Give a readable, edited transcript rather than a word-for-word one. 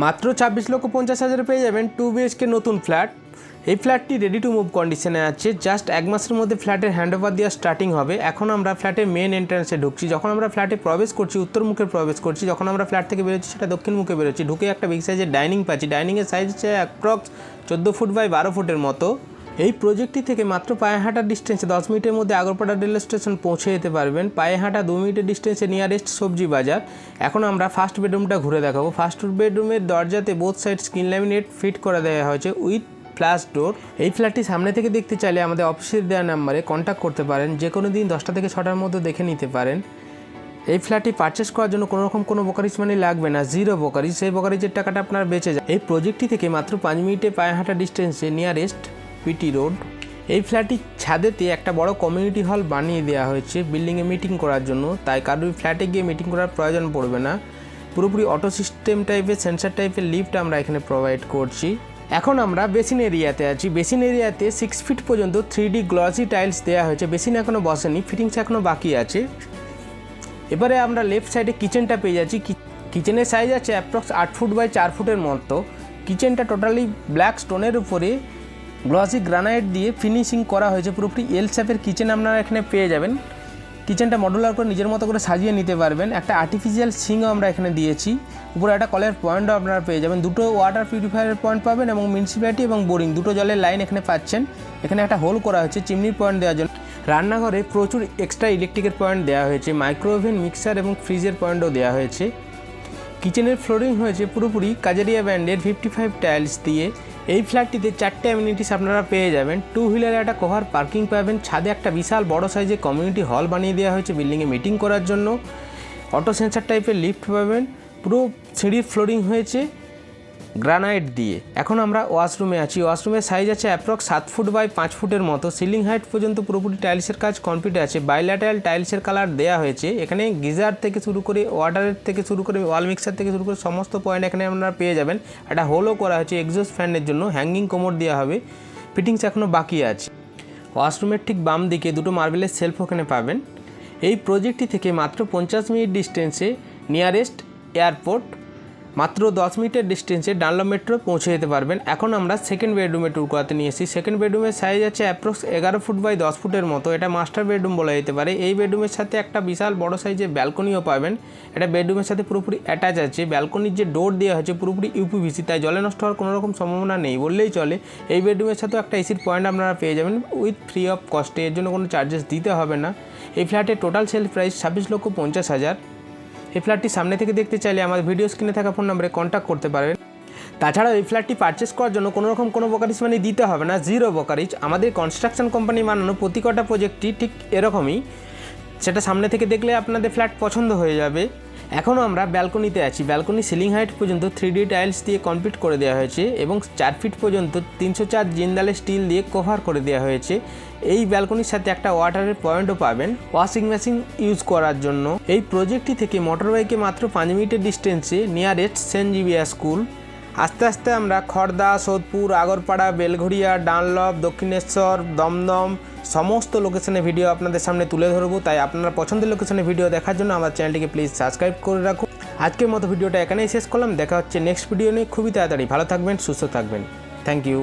মাত্র 26,50,000 পেয়ে যাবেন 2 BHK নতুন ফ্ল্যাট। এই ফ্ল্যাটটি রেডি টু মুভ কন্ডিশনে আছে। জাস্ট 1 মাসের মধ্যে ফ্ল্যাটের হ্যান্ডওভার দেওয়া স্টার্টিং হবে। এখন আমরা ফ্ল্যাটের মেন এন্ট্রান্সে ঢুকছি। যখন আমরা ফ্ল্যাটে প্রবেশ করছি উত্তর মুখে প্রবেশ করছি, যখন আমরা ফ্ল্যাট থেকে বেরোচ্ছি সেটা দক্ষিণ মুখে বেরোচ্ছি। ঢুকে একটা বিগ সাইজের ডাইনিং পাচ্ছি। ডাইনিংয়ের সাইজ হচ্ছে অ্যাপ্রক্স 14 ফুট বাই 12 ফুটের মতো। এই প্রজেক্টটি থেকে মাত্র পায়ে হাঁটার ডিস্টেন্সে 10 মিনিটের মধ্যে আগরপাড়া রেল স্টেশন পৌঁছে যেতে পারবেন। পায়ে হাঁটা 2 মিনিটের ডিস্টেন্সে নিয়ারেস্ট সবজি বাজার। এখন আমরা ফার্স্ট বেডরুমটা ঘুরে দেখাবো। ফার্স্ট বেডরুমের দরজাতে both side screen laminate fit করে দেওয়া হয়েছে উইথ ফ্ল্যাশ ডোর। এই ফ্ল্যাটটি সামনে থেকে দেখতে চাইলে আমাদের অফিসের দেওয়া নাম্বারে কন্ট্যাক্ট করতে পারেন। যে কোনো দিন 10টা থেকে 6টার মধ্যে দেখে নিতে পারেন। এই ফ্ল্যাটটি পারচেস করার জন্য কোনো রকম কোনো ব্রোকারেজ মানি লাগবে না, জিরো ব্রোকারেজ। সেই ব্রোকারেজের টাকাটা আপনার বেঁচে যায়। এই প্রজেক্টটি থেকে মাত্র 5 মিনিটে পায়ে হাঁটা ডিস্টেন্সে নিয়ারেস্ট পিটি রোড। এই ফ্ল্যাটটি ছাদেতে একটা বড় কমিউনিটি হল বানিয়ে দেওয়া হয়েছে বিল্ডিংয়ে মিটিং করার জন্য। তাই কারোর ফ্ল্যাটে গিয়ে মিটিং করার প্রয়োজন পড়বে না। পুরোপুরি অটো সিস্টেম টাইপের সেন্সার টাইপের লিফট আমরা এখানে প্রোভাইড করছি। এখন আমরা বেসিন এরিয়াতে আছি। বেসিন এরিয়াতে 6 ফিট পর্যন্ত 3D গ্লসি টাইলস দেওয়া হয়েছে। বেসিন এখনও বসেনি, ফিটিংস এখনও বাকি আছে। এবারে আমরা লেফট সাইডে কিচেনটা পেয়ে যাচ্ছি। কিচেনের সাইজ আছে অ্যাপ্রক্স 8 ফুট বাই 4 ফুটের মতো। কিচেনটা টোটালি ব্ল্যাক স্টোনের উপরে গ্লসি গ্রানাইট দিয়ে ফিনিশিং করা হয়েছে। পুরোপুরি এল শেপের কিচেন আপনারা এখানে পেয়ে যাবেন। কিচেনটা মডুলার করে নিজের মতো করে সাজিয়ে নিতে পারবেন। একটা আর্টিফিশিয়াল সিংও আমরা এখানে দিয়েছি। উপরে একটা কলের পয়েন্টও আপনারা পেয়ে যাবেন। দুটো ওয়াটার পিউরিফায়ারের পয়েন্ট পাবেন এবং মিউনিসিপ্যালিটি এবং বোরিং দুটো জলের লাইন এখানে পাচ্ছেন। এখানে একটা হোল করা হয়েছে চিমনির পয়েন্ট দেওয়ার জন্য। রান্নাঘরে প্রচুর এক্সট্রা ইলেকট্রিকের পয়েন্ট দেওয়া হয়েছে। মাইক্রোওভেন, মিক্সার এবং ফ্রিজের পয়েন্টও দেওয়া হয়েছে। কিচেনের ফ্লোরিং হয়েছে পুরোপুরি কাজারিয়া ব্র্যান্ডের 55 টাইলস দিয়ে। এই ফ্ল্যাটটিতে 4টে অ্যামিনিটিস আপনারা পেয়ে যাবেন। 2 হুইলারে একটা কভার পার্কিং পাবেন। ছাদে একটা বিশাল বড় সাইজে কমিউনিটি হল বানিয়ে দেওয়া হয়েছে বিল্ডিংয়ে মিটিং করার জন্য। অটো সেন্সার টাইপের লিফট পাবেন। পুরো সিঁড়ির ফ্লোরিং হয়েছে গ্রানাইট দিয়ে। এখন আমরা ওয়াশরুমে আছি। ওয়াশরুমের সাইজ আছে অ্যাপ্রক্স 7 ফুট বাই 5 ফুটের মতো। সিলিং হাইট পর্যন্ত পুরোপুরি টাইলসের কাজ কমপ্লিট আছে। বাইল্যাটারাল টাইলসের কালার দেওয়া হয়েছে। এখানে গিজার থেকে শুরু করে ওয়াটারের থেকে শুরু করে ওয়াল মিক্সার থেকে শুরু করে সমস্ত পয়েন্ট এখানে আপনারা পেয়ে যাবেন। একটা হোলও করা হয়েছে এক্সস্ট ফ্যানের জন্য। হ্যাঙ্গিং কোমোড দেওয়া হবে। ফিটিংস এখনও বাকি আছে। ওয়াশরুমের ঠিক বাম দিকে দুটো মার্বেলের সেলফ ওখানে পাবেন। এই প্রজেক্টটি থেকে মাত্র 50 মিনিট ডিস্টেন্সে নিয়ারেস্ট এয়ারপোর্ট, মাত্র 10 মিনিটের ডিস্টেন্সে ডানলপ মেট্রো পৌঁছে যেতে পারবেন। এখন আমরা সেকেন্ড বেডরুমে ট্যুর করাতে নিয়ে এসেছি। সেকেন্ড বেডরুমের সাইজ আছে অ্যাপ্রক্স 11 ফুট বাই 10 ফুটের মতো। এটা মাস্টার বেডরুম বলা যেতে পারে। এই বেডরুমের সাথে একটা বিশাল বড় সাইজের ব্যালকনিও পাবেন। এটা বেডরুমের সাথে পুরোপুরি অ্যাটাচ আছে। ব্যালকনির যে ডোর দেওয়া হয়েছে পুরোপুরি ইউপিভিসি, তাই জলে নষ্ট হওয়ার কোনো রকম সম্ভাবনা নেই বললেই চলে। এই বেডরুমের সাথেও একটা এসির পয়েন্ট আপনারা পেয়ে যাবেন উইথ ফ্রি অফ কস্টে। এর জন্য কোনো চার্জেস দিতে হবে না। এই ফ্ল্যাটের টোটাল সেল প্রাইস 26,50,000। এই ফ্ল্যাটটি সামনে থেকে দেখতে চাইলে আমাদের ভিডিও স্ক্রিনে থাকা ফোন নম্বরে কন্ট্যাক্ট করতে পারবেন। তাছাড়াও এই ফ্ল্যাটটি পারচেস করার জন্য কোনো রকম কোনো ব্রোকারেজ মানি দিতে হবে না, জিরো ব্রোকারেজ। আমাদের কনস্ট্রাকশন কোম্পানি বানানো প্রতি কটা প্রজেক্টটি ঠিক এরকমই। সেটা সামনে থেকে দেখলে আপনাদের ফ্ল্যাট পছন্দ হয়ে যাবে। এখনও আমরা ব্যালকনিতে আছি। ব্যালকনি সিলিং হাইট পর্যন্ত 3D টাইলস দিয়ে কমপ্লিট করে দেওয়া হয়েছে এবং 4 ফিট পর্যন্ত 304 জিন্দালের স্টিল দিয়ে কভার করে দেওয়া হয়েছে। এই ব্যালকনির সাথে একটা ওয়াটারের পয়েন্টও পাবেন ওয়াশিং মেশিন ইউজ করার জন্য। এই প্রজেক্টটি থেকে মোটরওয়েকে মাত্র 5 মিনিটের ডিস্টেন্সে নিয়ারেস্ট সেন্ট জেভিয়ার স্কুল। আস্তে আস্তে আমরা খড়দা, সোদপুর, আগরপাড়া, বেলঘড়িয়া, ডানলপ, দক্ষিণেশ্বর, দমদম সমস্ত লোকেশনে ভিডিও আপনাদের সামনে তুলে ধরবো। তাই আপনারা পছন্দের লোকেশনে ভিডিও দেখার জন্য আমার চ্যানেলটিকে প্লিজ সাবস্ক্রাইব করে রাখুন। আজকের মতো ভিডিওটা এখানেই শেষ করলাম। দেখা হচ্ছে নেক্সট ভিডিও নিয়ে খুবই তাড়াতাড়ি। ভালো থাকবেন, সুস্থ থাকবেন। Thank you.